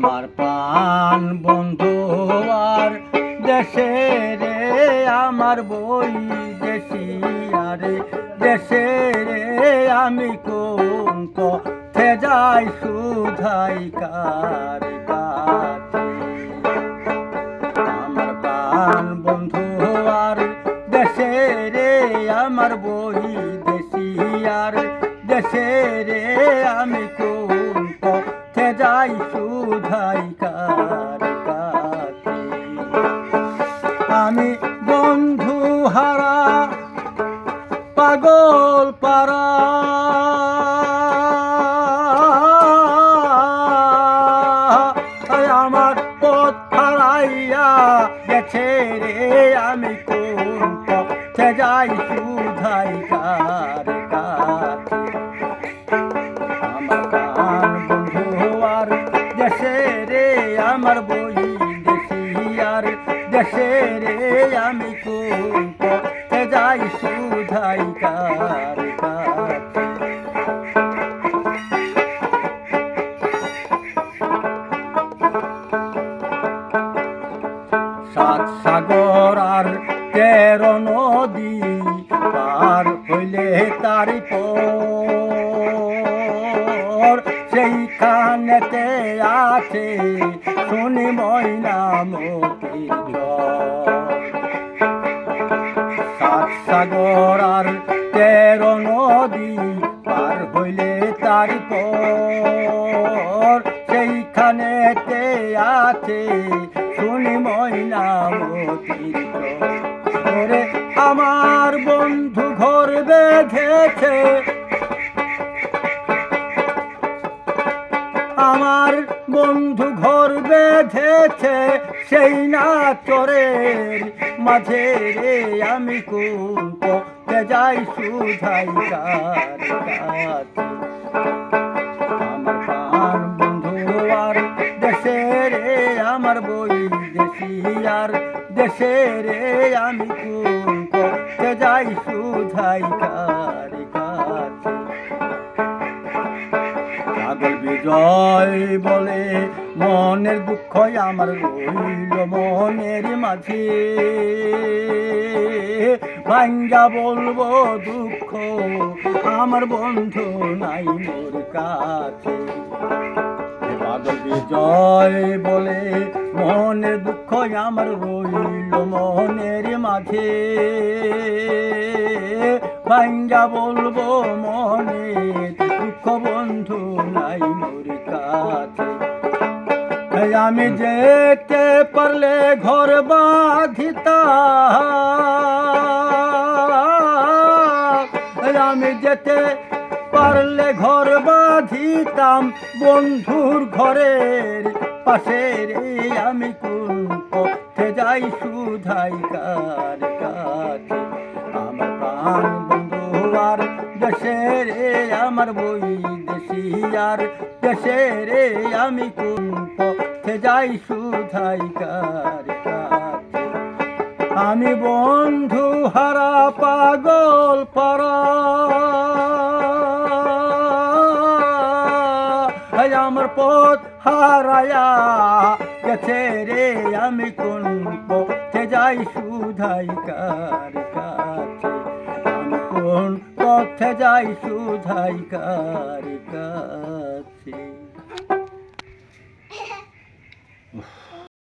আমার প্রাণ বন্ধু আর দেশে রে আমার বই দেশি আরে দেশে রে আমি কোন পথে যাই সুধাই কার কাছে। আমার প্রাণ বন্ধু আর দেশে রে আমার বই দেশি আর দেশে রে আমি কোন পথে যাই সুধাই কার কাছে। আমি বন্ধু হারা পাগল পারা আমার পথ হারাইয়া গেছে রে আমি কোন পথে যাই সুধাই কার কাছে। আমার প্রাণ বন্ধু আর দেশে রে আমার বই দেশি আর দেশে রে আমি কোন পথে যাই সুধাই কার কাছে। সাত সাগর আর 13 নদী পার হইলে তারি পর সেইখানেতে আছে শুনি ময়নামতি সাত সাগর আর 13 নদী পার হইলে তারি পর সেইখানেতে আছে শুনি ময়নামতি ওরে আমার বন্ধু ঘর বেঁধেছে আমার বন্ধু ঘর বেঁধেছে সেই না চরের মাঝে রে আমি কোন পথে যাই সুধাই কার কাছে। আমার প্রাণ বন্ধু আর দেশে রে আমার বই দেশি আর দেশে রে আমি কোন পথে যাই সুধাই কার কাছে। পাগল বিজয় বলে মনের দুঃখ আমার রইল মনের মাঝে ভাঙ্গা বলবো দুঃখ আমার বন্ধু নাই মোর কাছে। পাগল বিজয় বলে মনের দুঃখ আমার রইল মনের মাঝে ভাঙ্গা বলবো মনে দুঃখ বন্ধু নাই মোর কাছে। আমি যেতে পারলে ঘর বাঁধিতাম আমি যেতে পারলে ঘর বাঁধিতাম বন্ধুর ঘরের পাশে রে আমি কোন পথে যাই সুধাই কার কাছে। আমার প্রাণ বন্ধু আর দেশে রে আমার বই দেশি আর দেশে রে আমি কোন পথে যাই সুধাই কার কাছে। আমি বন্ধু হারা পাগল পারা আমার পথ হারায়া গেছে রে আমি কোন পথে যাই সুধাই কার কাছে। আমি কোন পথে যাই সুধাই কার কাছে।